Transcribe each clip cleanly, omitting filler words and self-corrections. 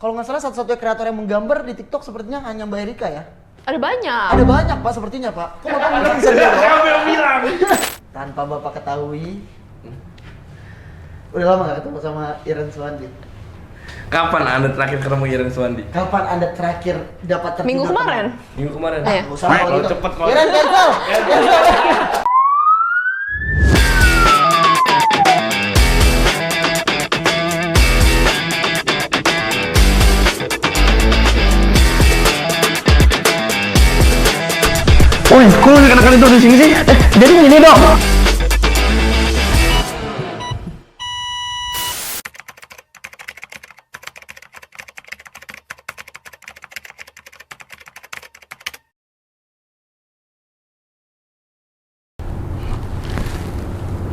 Kalau nggak salah satu-satunya kreator yang menggambar di TikTok sepertinya hanya Mbak Erika ya. Ada banyak. Ada banyak Pak sepertinya Pak. Kok Bapak bilang bisa bilang? Saya bilang. Tanpa Bapak ketahui. Udah lama gak ketemu sama Iren Suwandi? Kapan Anda terakhir ketemu Iren Suwandi? Kapan Anda terakhir dapat tertidur? Minggu kemarin. Minggu kemarin. Iya. Nggak usah kalau Kalau gitu. cepet kalau. Iren cancel. Woi, kok lu anak-anak itu di sini sih? Jadi gini dong.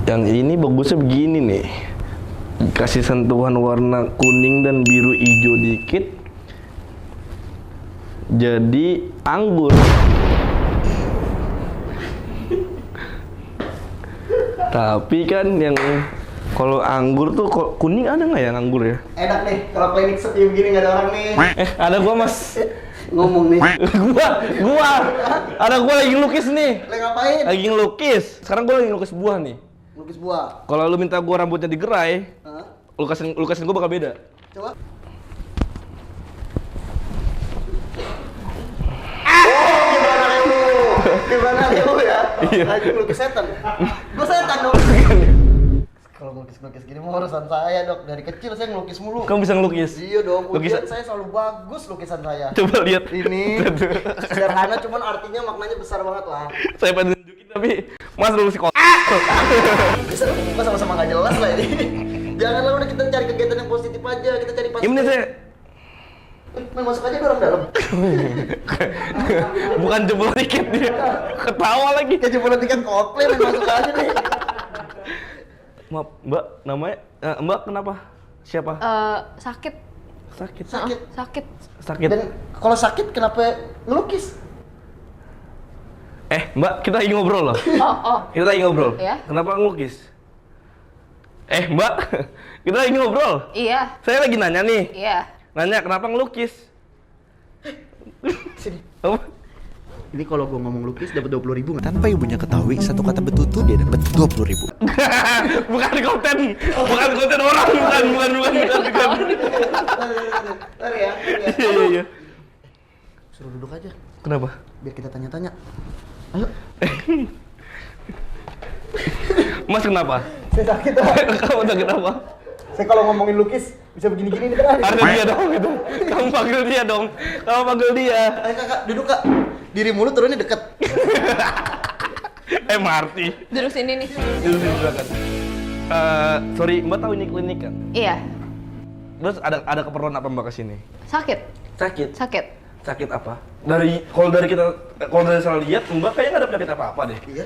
Yang ini bagusnya begini nih. Kasih sentuhan warna kuning dan biru hijau dikit. Jadi anggur. Tapi kan yang kalau anggur tuh kuning ada nggak ya anggur ya? Enak nih kalau klinik sepi begini nggak ada orang nih. Ada gua mas. Ngomong nih. Ada gua lagi ngelukis nih. Lagi ngapain? Lagi ngelukis. Sekarang gua lagi ngelukis buah nih. Lukis buah. Kalau lu minta gua rambutnya digerai, Hah? lukasin gua bakal beda. Coba. Gimana lu ya? Iya. Lagi ngelukis setan. Gua setan dong. Kalau ngelukis gini mah urusan saya dok. Dari kecil saya ngelukis mulu. Kamu bisa ngelukis? Iya dong. Ujian Lukisan- saya selalu bagus lukisan saya. Coba lihat. Ini sederhana cuman artinya maknanya besar banget lah. Saya pengen tunjukin tapi mas lu si Bisa kita sama-sama nggak jelas lah ini. Janganlah udah kita cari kegiatan yang positif aja. Kita cari positif. Ini saya Main masuk aja orang dalam. bukan jebol tiket dia. Ketawa lagi. Kayak jebolan tiket Coldplay main masuk aja nih. Maaf, Mbak, namanya Mbak kenapa? Siapa? Sakit. Sakit. Sakit. Sakit. Sakit. Dan kalau sakit kenapa ngelukis? Mbak, kita lagi ngobrol loh. Oh. Kita lagi ngobrol. Iya. Kenapa ngelukis? Mbak, kita lagi ngobrol. Iya. Saya lagi nanya nih. Iya. Nanya kenapa ngelukis? Sini. Apa? Ini kalau gua ngomong lukis dapat 20.000 nggak? Tanpa ibunya ketahui, satu kata betutu dia dapat 20.000. bukan konten orang, bukan. Bentar ya. Iya. Suruh duduk aja. Kenapa? Biar kita tanya-tanya. Ayo. Mas kenapa? Saya sakit. Kamu sakit apa? Saya kalau ngomongin lukis bisa begini-gini nih kan. Ada dia dong gitu. Kamu panggil dia dong. Ayo kakak, duduk kak. Diri mulut turunnya deket. Marty. Duduk sini nih. Dulu silakan. Sorry, Mbak tahu ini klinik kan? Iya. Terus ada keperluan apa Mbak kesini? Sakit. Sakit. Sakit. Sakit apa? Kalau dari saya lihat Mbak kayaknya nggak ada penyakit apa-apa deh. Iya.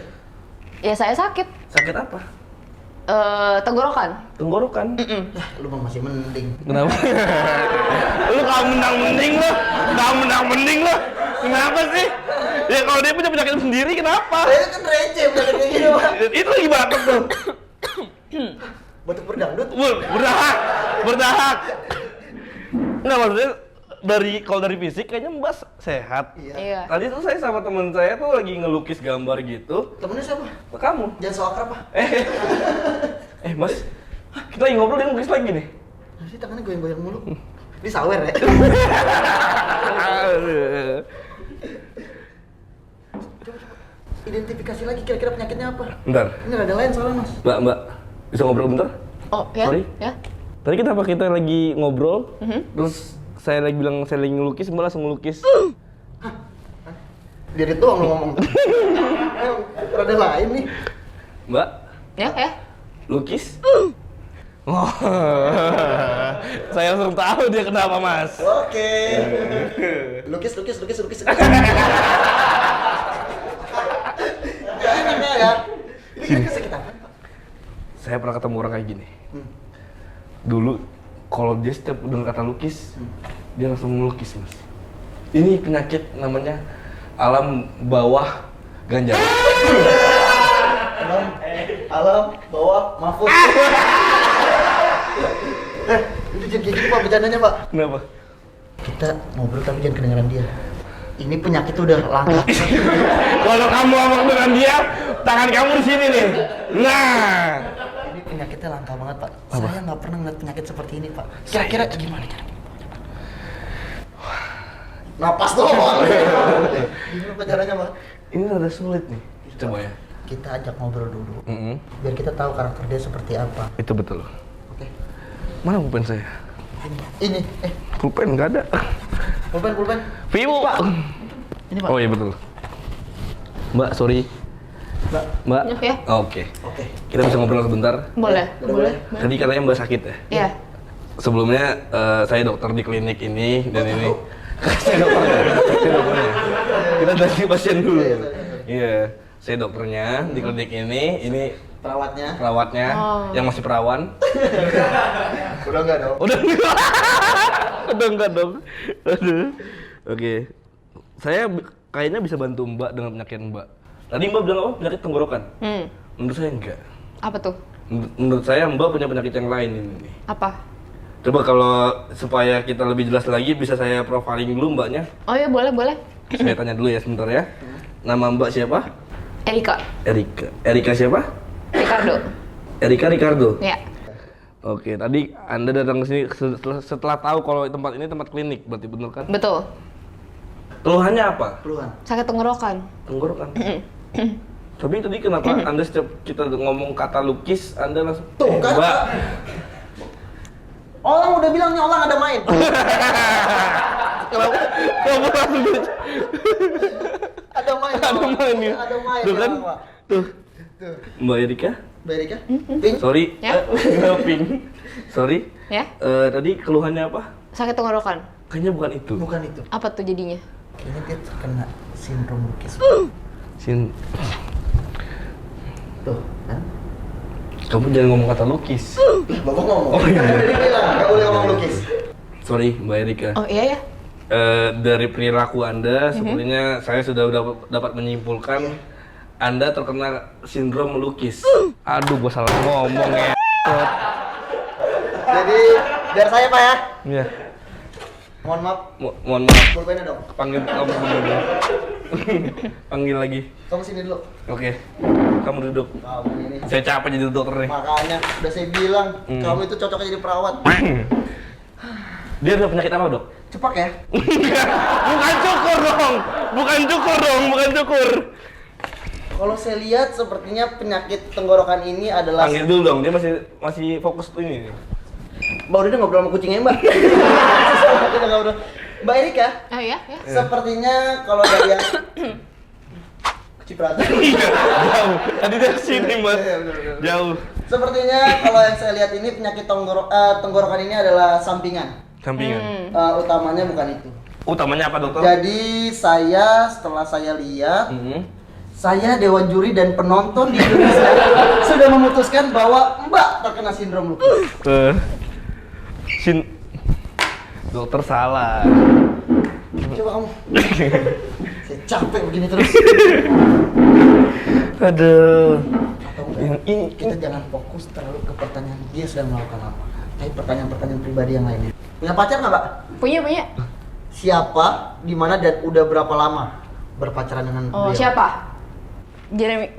Ya saya sakit. Sakit apa? Tenggorokan. Tenggorokan. Lu mah masih mending. Kenapa? Lu kamu menang mending lo. Kenapa sih? Ya kalau dia punya penyakit sendiri kenapa? Saya kan receh udah kayak gini Pak. Itu lagi batuk tuh. Batuk berdangdut. Berdahak. Enggak maksudnya kalau dari fisik kayaknya Mbak sehat. Iya. Tadi tuh saya sama temen saya tuh lagi ngelukis gambar gitu. Temennya siapa? Kamu. Jangan so akrab Pak. Mas, kita lagi ngobrol dia ngelukis lagi nih. Nanti tangannya goyang-goyang mulu. Ini sawer ya. Coba. Identifikasi lagi kira-kira penyakitnya apa? Bentar, Ini ada lain soalnya mas. Mbak, bisa ngobrol bentar? Oh ya. Sorry. Ya. Tadi kita lagi ngobrol, terus saya lagi bilang saya lagi ngelukis, Mbak langsung ngelukis. Dia doang lu ngomong. Ada lain nih. Mbak, Ya. lukis? Oh, saya langsung tahu dia kenapa mas. Oke. Lukis. Gak enak ya. Ini sakit apa? Saya pernah ketemu orang kayak gini. Dulu, kalau dia setiap dengar kata lukis, dia langsung melukis mas. Ini penyakit namanya alam bawah ganjar. Alam bawah mahfuz. Itu jadi kayak gitu Pak bercandanya Pak. Kenapa? Kita ngobrol tapi jangan kedengeran dia. Ini penyakit udah langka. Kalau kamu ngomong dengan dia, tangan kamu di sini nih. Nah. Ini penyakitnya langka banget, Pak. Saya nggak pernah ngeliat penyakit seperti ini, Pak. Kira-kira gimana cara? Napas doang. Gimana caranya, Pak? Ini rada sulit nih. Coba ya. Kita ajak ngobrol dulu. Biar kita tahu karakter dia seperti apa. Itu betul. Oke. Mana pulpen saya? Ini. Pulpen nggak ada. Pulpen. Vivo. Ini, Pak. Oh iya betul. Mbak, sorry. Mbak. Ya. Oke. Oke. Kita bisa ngobrol sebentar. Boleh. Boleh. Tadi katanya Mbak sakit ya? Iya. Sebelumnya saya dokter di klinik ini dan ini. Saya dokternya. Kita dari pasien dulu. Iya. Saya dokternya di klinik ini. Ini perawatnya yang masih perawan. Udah enggak dong? Udah enggak dong. Aduh. Oke. Saya kayaknya bisa bantu Mbak dengan penyakit Mbak. Tadi Mbak bilang apa? Penyakit tenggorokan? Menurut saya enggak. Apa tuh? Menurut saya Mbak punya penyakit yang lain ini. Apa? Coba kalau supaya kita lebih jelas lagi bisa saya profiling dulu Mbaknya. Oh ya boleh. Saya tanya dulu ya sebentar ya. Nama Mbak siapa? Erika. Erika siapa? Ricardo. Erika Ricardo. Ya. Oke, tadi Anda datang ke sini setelah tahu kalau tempat ini tempat klinik, berarti benar kan? Betul. Keluhannya apa? Keluhan. Sakit tenggorokan. Tenggorokan. Tapi tadi kenapa Anda setiap kita ngomong kata lukis, Anda langsung Tuh, kan? Mbak. Orang udah bilang nih, orang ada main. Kenapa? Kamu langsung Ada main. nih. Ada main. Tuh kan? ya, Pak. Tuh. Mbak Erika? Mbak Erika? Pink? Sorry. Ya. Pink. Sorry. Ya. Tadi keluhannya apa? Sakit tenggorokan. Kayaknya bukan itu. Bukan itu. Apa tuh jadinya? Kayaknya dia terkena sindrom lukis. Tuh, kan? Kamu jangan ngomong kata lukis. Bapak ngomong. Oh, iya. Kan tadi bilang nggak boleh ngomong lukis. Sorry, Mbak Erika. Oh iya ya. Dari perilaku Anda, sepertinya saya sudah dapat menyimpulkan Anda terkena sindrom melukis. Aduh, gua salah ngomong ya. Jadi biar saya Pak ya. Iya. Mohon maaf. Mohon maaf. Pulpennya dong. Panggil kamu dulu. Panggil lagi. Kamu sini dulu. Oke. Kamu duduk. Kamu ini. Saya capek jadi dokter nih. Makanya udah saya bilang kamu itu cocoknya jadi perawat. Dia ada penyakit apa, Dok? Cepak ya. Bukan cukur dong. Bukan cukur. Kalau saya lihat sepertinya penyakit tenggorokan ini adalah. Panggil dulu dong. Dia masih fokus tuh ini. Mbak udah ngobrol sama kucingnya Mbak. Kita ngobrol. Mbak Erika, Oh iya ya. sepertinya kalau dari yang kecipratan. Iya, jauh. Tadi dari sini, Mas. Iya, bener. Jauh. Sepertinya kalau yang saya lihat ini penyakit tenggorokan ini adalah sampingan. Sampingan. Utamanya bukan itu. Utamanya apa, Dokter? Jadi setelah saya lihat, Hmm. saya dewan juri dan penonton di Indonesia sudah memutuskan bahwa Mbak terkena sindrom lupus. Dokter salah. Coba kamu. Saya capek begini terus. Aduh. Atau enggak, kita jangan fokus terlalu ke pertanyaan dia sudah melakukan apa. Tapi pertanyaan-pertanyaan pribadi yang lainnya. Punya pacar nggak, Pak? Punya. Siapa, di mana dan udah berapa lama berpacaran dengan Oh beliau? siapa? Jeremy.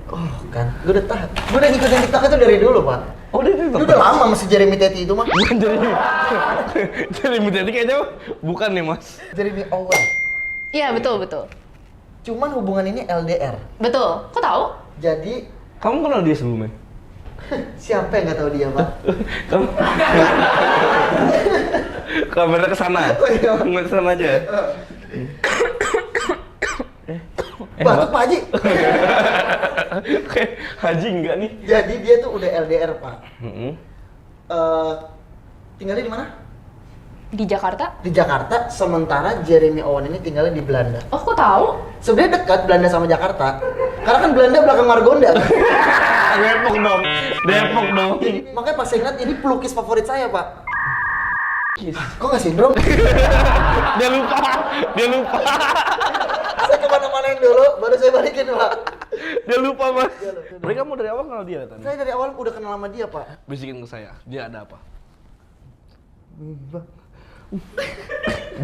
Oh kan, gue udah tahu. Gue udah ngikutin TikTok itu dari dulu, Pak. Oh, dia Itu udah lama masih Jeremy Teti itu mah. Bukan Jeremy Teti kayaknya bukan nih, Mas. Jeremy Owen. Iya betul. Cuman hubungan ini LDR. Betul. Kok tahu? Jadi Kamu kenal dia sebelumnya? siapa yang nggak tahu dia, Pak? Kamu kamera ke sana. Oh, iya. Ke sana aja. Batuk Pak Haji. Kayak Haji enggak nih? Jadi dia tuh udah LDR, Pak. Heeh. Tinggalnya di mana? Di Jakarta. Di Jakarta, sementara Jeremy Owen ini tinggalnya di Belanda. Oh kok tahu? Sebenarnya dekat Belanda sama Jakarta. Karena kan Belanda belakang Margonda. Depok dong. Makanya pas saya ingat ini pelukis favorit saya, Pak. Kok nggak sindrom? Dia lupa. Saya kemana-manain dulu, baru saya balikin, Pak. Dia lupa, Mas. Tapi kamu dari awal kenal dia tadi? Saya dari awal udah kenal sama dia, Pak. Bisikin ke saya. Dia ada apa?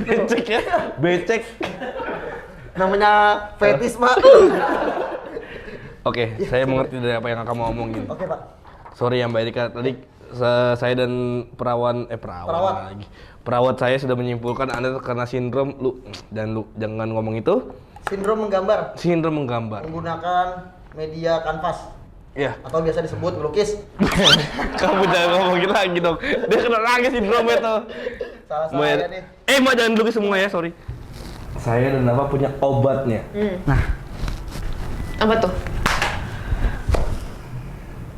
Becek ya? Becek. Namanya fetis, Pak. Oke, saya mengerti dari apa yang kamu omongin. Oke, Pak. Sorry ya Mbak Erika, tadi saya dan perawat lagi. Perawat saya sudah menyimpulkan Anda terkena sindrom jangan ngomong itu. Sindrom menggambar. Sindrom menggambar. Menggunakan media kanvas. Iya. Atau biasa disebut melukis. Kamu jangan ngomongin lagi dong. Dia kena lagi sindrom itu. Salah saya nih. Mbak jangan lukis semua ya, sorry. Saya dan Nafa punya obatnya. Nah, Apa tuh?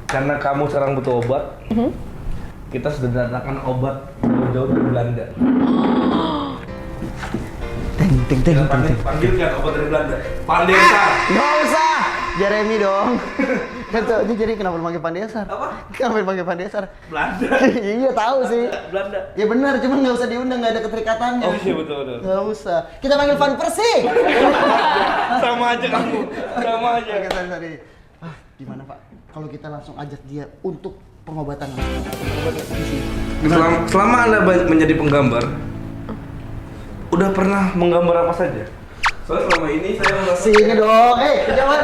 Karena kamu sekarang butuh obat, kita sudah datangkan obat jauh-jauh dari Belanda. ting. Panggil kan obat dari Belanda. Pandesar. Nggak usah. Jeremy dong. Kan tuh, ini jadi kenapa dipanggil Pandesar? Apa? Kenapa dipanggil Pandesar? Belanda. Iya tahu sih. Belanda. Ya benar, cuman nggak usah diundang, nggak ada keterikatannya. Oh iya betul. Nggak usah. Kita panggil Van Persie. Sama aja kamu. Sama aja. Oke, sorry. Gimana Pak? Kalau kita langsung ajak dia untuk pengobatan di sini. Selama Anda menjadi penggambar, udah pernah menggambar apa saja? Soalnya selama ini saya merasa Sini dong, kejauhan,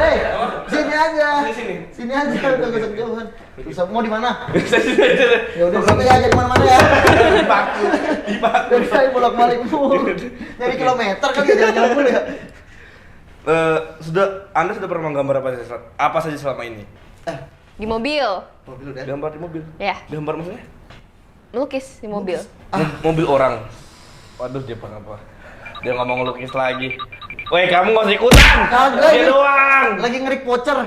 sini aja. Sini. Sini aja, udah gak usah kejauhan. Bisa mau di mana? Saya sini aja deh. Ya udah sini aja di mana-mana ya. Di Batu. Dan saya bolak-balik mulu. Nyari kilometer kan ya, jalan-jalan dulu ya. Anda sudah pernah menggambar apa saja selama ini? Di mobil. Mobil udah. Gambar di mobil. Ya, Gambar maksudnya? melukis di mobil. Mobil orang. Waduh, dia apa? Dia nggak mau ngelukis lagi. Woi, kamu nggak usah ikutan. Kagak. Dia doang. Lagi ngerik voucher.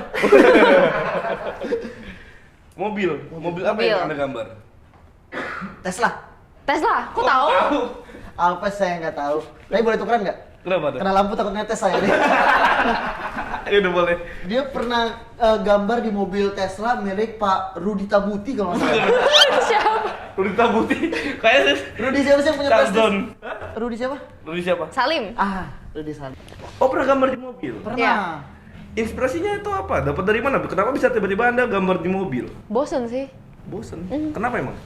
Mobil apa Mobil. yang Anda gambar? Tesla. Tesla, kok tahu? Apa saya nggak tahu. Tapi boleh tukeran nggak? Kenapa tuh? Kena lampu takut netes saya nih. Ya udah boleh. Dia pernah gambar di mobil Tesla milik Pak Rudi Tabuti kalau nggak salah. Siapa? Rudi Tabuti. Kayaknya Rudi siapa sih yang punya Charles Tesla? Down. Rudi siapa? Rudi siapa? Salim. Rudi Salim. Oh, pernah gambar di mobil? Pernah. Iya. Inspirasinya itu apa? Dapat dari mana? Kenapa bisa tiba-tiba Anda gambar di mobil? Bosen sih. Bosen. Kenapa emang?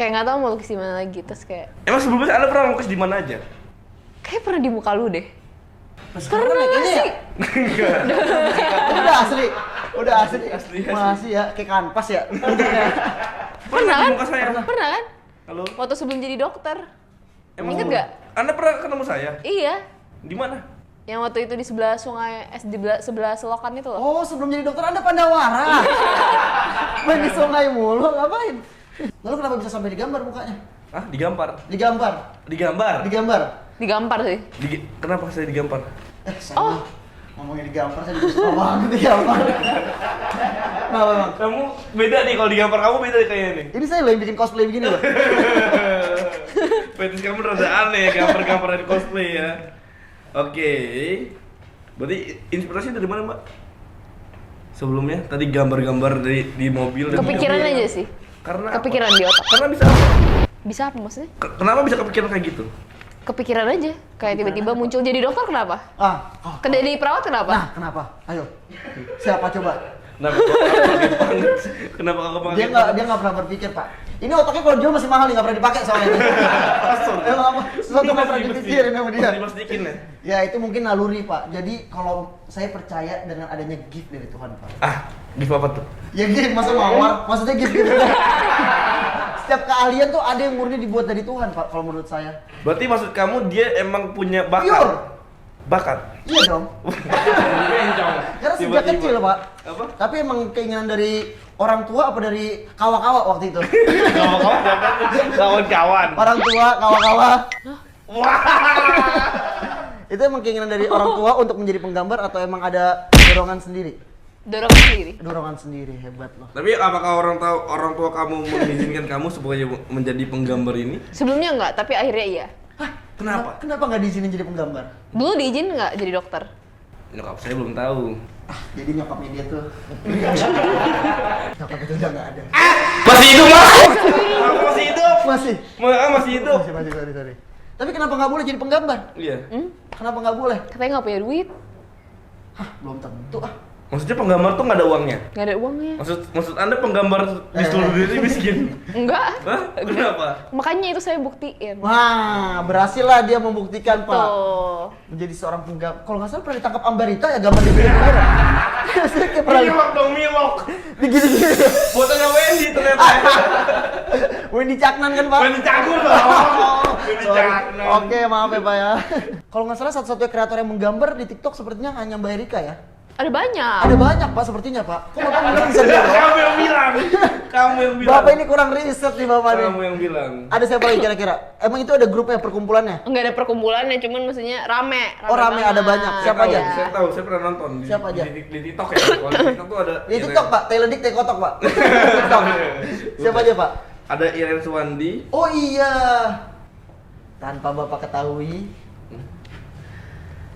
Kayak nggak tahu mau lukis di mana lagi, terus kayak Emang sebelumnya Anda pernah lukis di mana aja? kayak pernah di muka lu deh. Sekarang Pernah naik nggak ini sih? ya? Udah asli. Asli. Masih ya, kayak kanvas ya. Pernah di kan? muka saya. Pernah kan? Halo. Waktu sebelum jadi dokter. Emang Ingat nggak? Anda pernah ketemu saya? Iya. Di mana? Yang waktu itu di sebelah sungai, di sebelah selokan itu loh. Oh, sebelum jadi dokter Anda Pandawara. Main di sungai mulu, ngapain? Lalu kenapa bisa sampai digambar mukanya? Ah, digambar. Digambar. Digambar. Digampar sih. Kenapa saya digambar? Saya ngomongin digambar, saya juga suka banget digambar. Nah, Bang. Kamu beda nih kalau digambar, kamu beda nih kayaknya nih. Ini saya loh yang bikin cosplay begini loh. Fetis kamu rada aneh, gambar-gambar dari cosplay ya. Oke. Berarti inspirasi dari mana, Mbak? Sebelumnya tadi gambar-gambar di mobil dan Kepikiran mobil. aja sih. Karena Kepikiran apa? di otak. Karena bisa apa? Bisa apa maksudnya? Kenapa bisa kepikiran kayak gitu? Kepikiran aja. Kayak tiba-tiba muncul jadi dokter kenapa? Jadi perawat kenapa? Nah, kenapa? Ayo. Siapa coba? Kenapa kakak pakai? Dia nggak pernah berpikir, Pak. Ini otaknya kalau jual masih mahal nih, nggak pernah dipakai soalnya. Emang apa? Sesuatu nggak pernah dipikirin sama dia. Diplastikin ya? Ya itu mungkin naluri, Pak. Jadi kalau saya percaya dengan adanya gift dari Tuhan, Pak. Gift apa tuh? Ya gift, masa mawar? Maksudnya gift gitu. Setiap keahlian tuh ada yang murni dibuat dari Tuhan, Pak, kalau menurut saya. Berarti maksud kamu dia emang punya bakat? Pure. Bakat? Iya dong. Karena sejak kecil, Pak. Apa? Tapi emang keinginan dari orang tua apa dari kawa-kawa waktu itu? Kawan-kawan siapa? Kawan-kawan. Orang tua, kawa-kawa. Wah. Itu emang keinginan dari orang tua untuk menjadi penggambar atau emang ada dorongan sendiri? Dorongan sendiri. Dorongan sendiri, hebat loh. Tapi apakah orang tua kamu mengizinkan kamu supaya menjadi penggambar ini? Sebelumnya enggak, tapi akhirnya iya. Kenapa? Kenapa nggak diizinin jadi penggambar? Dulu diizin nggak jadi dokter? Nyokap saya belum tahu. Jadi nyokapnya dia tuh nyokap itu udah nggak ada. Masih hidup, Mas? Aku masih hidup. Masih. Masih hidup. Masih, sorry. Tapi kenapa nggak boleh jadi penggambar? Iya. Kenapa nggak boleh? Katanya nggak punya duit. Belum tentu. Maksudnya penggambar tuh nggak ada uangnya? Nggak ada uangnya. Maksud Anda penggambar di seluruh dunia miskin? Enggak. Hah? Kenapa? Makanya itu saya buktiin. Wah, berhasil lah dia membuktikan, Pak. Tuh. Menjadi seorang penggambar. Kalau nggak salah pernah ditangkap Ambarita ya gambar di film. Saya kayak pernah Milok dong, milok. digini-gini. Fotonya Wendy ternyata. Wendy Caknan kan, Pak? Wendy Cagur dong. Wendy Sorry. Caknan. Oke, maaf ya, Pak ya. Kalau nggak salah satu-satunya kreator yang menggambar di TikTok sepertinya hanya Mbak Erika ya. Ada banyak. Ada banyak, Pak, sepertinya, Pak. Kok Bapak bilang bisa dia? Kamu yang bilang. Kamu yang bilang. Bapak ini kurang riset nih, Bapak nih. Kamu yang bilang. Ada siapa lagi kira-kira? Emang itu ada grupnya, perkumpulannya? Enggak ada perkumpulannya, cuman maksudnya rame. Oh, rame, ada banyak. Siapa aja? Saya tahu, saya pernah nonton. Siapa aja? Di TikTok ya. Kalau di TikTok tuh ada. Di TikTok, Pak. Teledik Tekotok, Pak. TikTok. Siapa aja, Pak? Ada Iren Suwandi. Oh iya. Tanpa Bapak ketahui.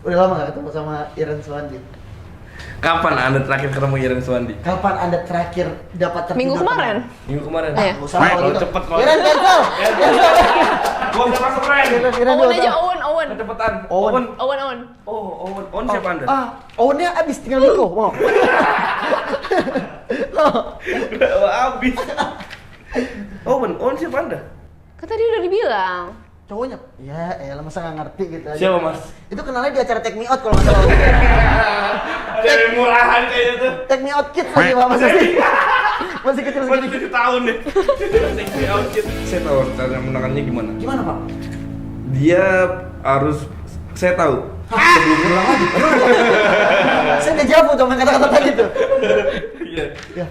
Udah lama gak ketemu sama Iren Suwandi? Kapan Anda terakhir ketemu Iren Suwandi? Kapan Anda terakhir dapat tertidur? Minggu kemarin. Minggu kemarin. Iya. Nggak usah kalau gitu. Cepet kalau. Iren cancel. Gua udah masuk Ren. Iren Owen juga aja, tahu. Owen. Cepetan. Owen. Owen. Oh, Owen siapa Anda? Owennya abis tinggal Niko. Mau. Udah habis. Owen siapa Anda? Kan tadi udah dibilang. Cowoknya? Ya, elah masa nggak ngerti gitu aja. Siapa Mas? Itu kenalnya di acara Take Me Out kalau nggak salah. Cewek murahan kayaknya tuh. Take Me Out Kids lagi Pak masih. Masih kecil Masih segini. 7 tahun deh. Take me out kid. Saya tahu cara menangannya gimana. Gimana, Pak? Dia harus saya tahu. Sebelum pulang lagi. Saya udah jawab sama kata-kata tadi tuh. Iya. Ya.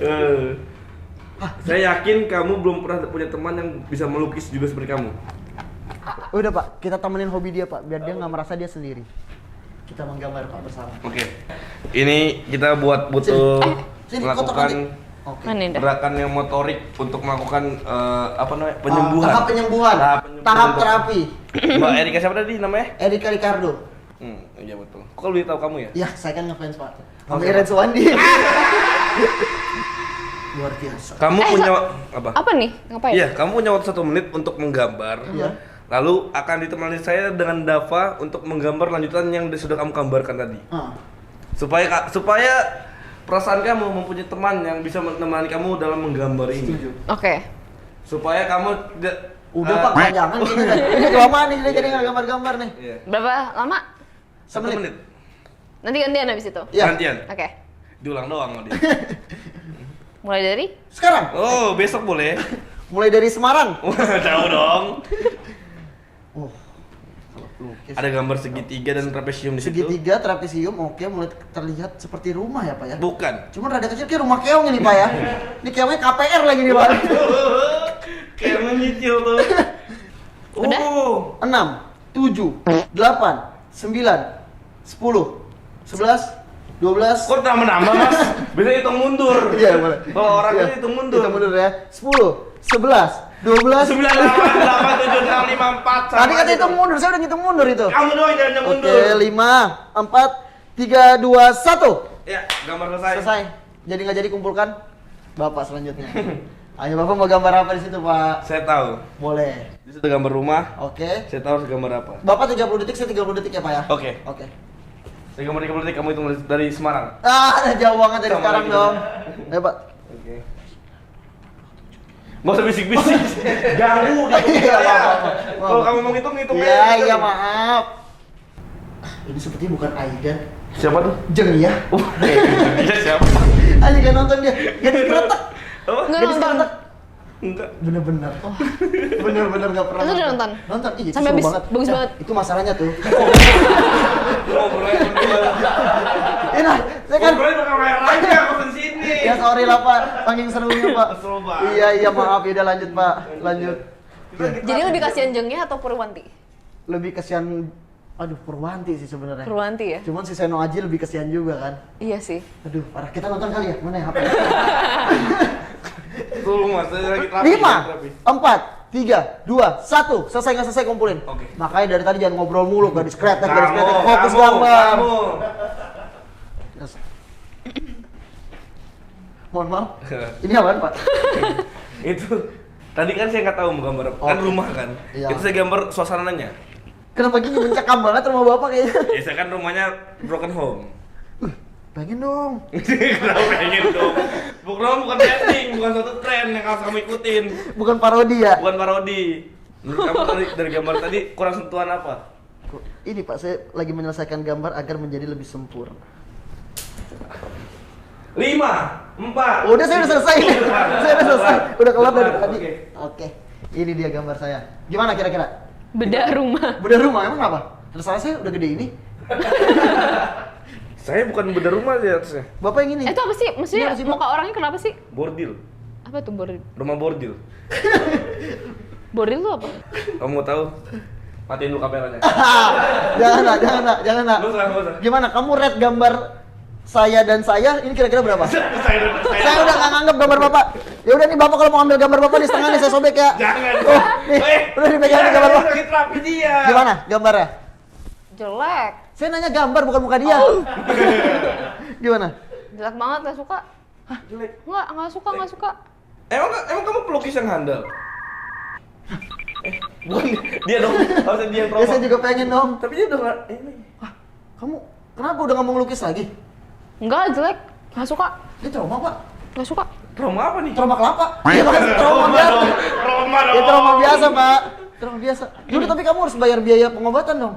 Saya yakin kamu belum pernah punya teman yang bisa melukis juga seperti kamu. Udah, Pak, kita temenin hobi dia, Pak, biar dia nggak merasa dia sendiri. Kita menggambar, Pak, bersama. Oke. Ini kita butuh Sini, kotak melakukan nanti. Oke. Mana dah? gerakan yang motorik untuk melakukan apa namanya? Penyembuhan. Tahap penyembuhan. Tahap terapi. Mbak Erika siapa tadi namanya? Erika Ricardo. Iya betul. Kok lebih tahu kamu ya? Ya, saya kan ngefans, Pak. Sama Oke, Iren Pak. Suwandi. Luar biasa. Kamu punya apa? Apa nih? Ngapain? Iya, kamu punya waktu 1 menit untuk menggambar. Iya. Lalu akan ditemani saya dengan Dava untuk menggambar lanjutan yang sudah kamu gambarkan tadi. Supaya perasaan kamu mempunyai teman yang bisa menemani kamu dalam menggambar ini. Oke. Supaya kamu tidak Udah, Pak, jangan gini kan. Ini kelamaan nih, jadi nggak gambar-gambar nih. Iya. Berapa lama? 1 menit. Nanti gantian habis itu. Iya. Gantian. Oke. Diulang doang sama dia. Mulai dari Sekarang, Oh, besok boleh. mulai dari Semarang. Jauh dong. Oh, kalau pelukis. Ada gambar segitiga dan trapesium di situ. Segitiga, trapesium, oke, mulai terlihat seperti rumah ya, Pak ya. Bukan. Cuman rada kecil kayak rumah keong ini, Pak ya. Ini keongnya KPR lagi nih, Pak. Kayak menyicil tuh. Udah? Oh. 6, 7, 8, 9, 10, 11, 12. Kok nambah-nambah, Mas? Bisa hitung mundur. Iya, boleh. Kalau orang Iya. itu hitung mundur. Hitung mundur ya. 10, 11, 12. 9, 8, 8, 7, 6, 5, 4. Tadi kata hitung mundur, saya udah ngitung mundur itu. Kamu doang jangan yang mundur. Oke, 5, 4, 3, 2, 1. Ya, gambar selesai. Selesai. Jadi nggak jadi kumpulkan Bapak selanjutnya. Ayo Bapak mau gambar apa di situ, Pak? Saya tahu. Boleh. Di situ gambar rumah. Oke. Saya tahu harus gambar apa. Bapak 30 detik, saya 30 detik ya, Pak ya? Oke. Oke. Saya gambar 30 detik, kamu hitung dari Semarang. Udah jauh banget dari Sama sekarang lagi. dong. Ayo, Pak. Oke. Nggak usah bisik-bisik. Ganggu Iya, saya. Pak. Kalau kamu mau ngitung Iya, aja. iya, maaf. Ini seperti bukan Aida. Siapa tuh? Jeng ya. Dia siapa? Aja gak nonton dia. Gadis kretek. Apa? Nggak Gadis nonton. kretek. Enggak. Bener-bener. Bener-bener gak pernah. Itu udah nonton? Nonton. Iya, Sampai seru habis, banget. bagus Nah, banget. Itu masalahnya tuh. Ngobrolnya berdua. Nah, saya kan. Ngobrolnya bakal kayak lagi aku di sini. Ya sorry lah, Pak. Saking serunya, Pak. Seru banget. Iya, maaf. Ya udah lanjut, Pak. Lanjut. Jadi lebih kasihan Jengnya atau Purwanti? Lebih kesian. Aduh, Purwanti sih sebenarnya. Purwanti ya? Cuman si Seno Aji lebih kesian juga kan. Iya sih. Aduh, parah. Kita nonton kali ya? Mana ya HP? Tunggu Mas, saya lagi terapi. 5, 4, 3, 2, 1. Selesai nggak selesai kumpulin. Oke. Makanya dari tadi jangan ngobrol mulu, gadis kretek, Kamu, fokus kamu, gambar. kamu. Yes. Mohon maaf. Ini apaan, Pak? Itu tadi kan saya nggak tahu mau gambar apa. Kan Oke. rumah kan. Iya. Itu saya gambar suasananya. Kenapa gini mencekam banget rumah Bapak kayaknya? Ya saya kan rumahnya broken home. Pengen dong. Kenapa pengen dong? Bukan setting, bukan suatu tren yang harus kamu ikutin. Bukan parodi ya? Bukan parodi. Menurut kamu dari gambar tadi kurang sentuhan apa? Ini Pak, saya lagi menyelesaikan gambar agar menjadi lebih sempurna. 5, 4. Udah saya udah selesai. Saya udah selesai. Udah kelar dari tadi. Oke. Oke. Ini dia gambar saya. Gimana kira-kira? Bedak rumah. Bedah rumah emang apa? Terus saya udah gede ini. Saya bukan beda rumah sih harusnya. Bapak yang ini. Itu apa sih? Maksudnya Gimana sih, Pak? muka orangnya kenapa sih? Bordil. Apa tuh bordil? Rumah bordil. Bordil tuh apa? Kamu mau tahu? Matiin dulu kameranya. Jangan nak. Nggak usah. Gimana? Kamu rate gambar saya dan saya ini kira-kira berapa? Saya udah nggak nganggap gambar bapak. Ya udah nih bapak kalau mau ambil gambar bapak di setengah nih saya sobek ya. Jangan. Oh, nih, udah dipegang nih gambar bapak. Lagi terapi dia. Gimana gambarnya? Jelek. Saya nanya gambar bukan muka dia. Gimana? Jelek banget, nggak suka. Hah, jelek. Nggak suka. Emang kamu pelukis yang handal? Bukan dia dong. Harusnya dia yang Ya saya trauma. juga pengen dong. Tapi dia udah nggak ini. Kamu kenapa udah nggak mau ngelukis lagi? Enggak, jelek. Nggak suka. Dia trauma pak. Nggak suka. Trauma apa nih? Trauma kelapa. Ya makanya trauma biasa. Trauma dong. Ya trauma biasa pak. Trauma biasa. Yaudah tapi kamu harus bayar biaya pengobatan dong.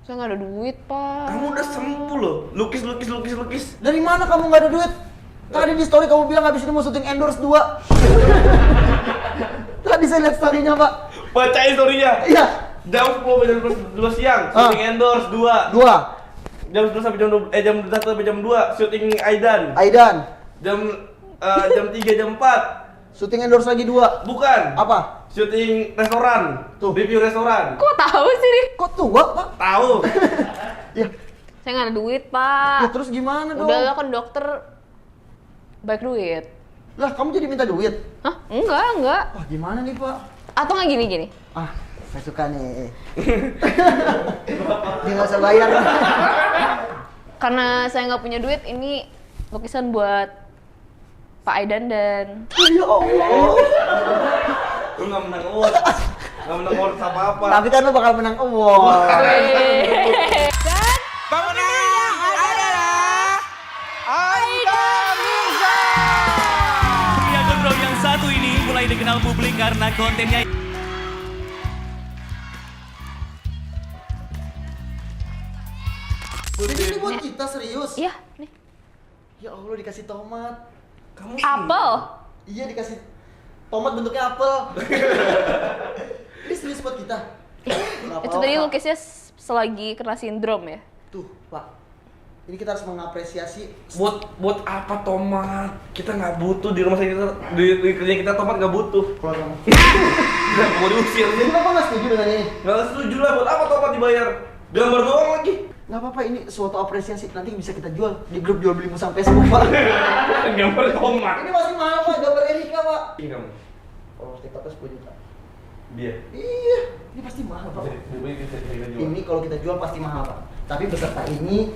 Saya nggak ada duit, Pak. Kamu udah sembuh loh. Lukis. Dari mana kamu nggak ada duit? Tadi di story kamu bilang habis ini mau syuting Endorse 2. Tadi saya lihat story-nya pak. Baca historinya. Iya. Jam 10 sampai jam 2 siang, syuting Endorse 2. 2. Jam 10 sampai jam 2, jam 1 sampai jam 2, syuting Aidan. Jam 3 jam 4. Syuting Endorse lagi 2. Bukan. Apa? Syuting restoran. Tuh. Review restoran. Kok tahu sih nih? Kok tua pak? Tahu. Ya. Saya nggak ada duit, Pak. Ya terus gimana dong? Udah lah kan dokter baik duit. Lah kamu jadi minta duit? Hah? Enggak. Wah gimana nih pak? Atau nggak gini? Ah saya suka nih. Dia nggak usah bayar. Karena saya nggak punya duit, ini lukisan buat Pak Aidan dan Ya Allah. Lu nggak menang award. Nggak menang award apa-apa. Tapi kan lo bakal menang award. Pemenang adalah Aidan Mirza. Pria gondrong yang satu ini mulai dikenal publik karena kontennya. Ini buat kita serius. Iya, nih. Ya Allah dikasih tomat. Kamu Apel. Iya dikasih tomat bentuknya apel. Ini serius buat kita. Nggak Itu apa-apa. tadi lukisnya selagi kena sindrom ya. Tuh pak. Ini kita harus mengapresiasi. buat apa tomat? Kita nggak butuh di rumah sakit kita, di kerja kita tomat nggak butuh. Keluar kamu. Nggak mau diusir. Jadi bapak nggak setuju dengan ini? Nggak setuju lah, buat apa tomat dibayar? Gambar doang lagi. Nggak apa-apa, ini suatu apresiasi. Nanti bisa kita jual di grup jual beli musang Facebook pak. Gambar tomat. Ini masih mahal pak, gambar Erika pak. Ini kamu. Kalau TikToknya 10 juta. Dia. Iya, ini pasti mahal pak. Ini kalau kita jual pasti mahal pak. Tapi beserta ini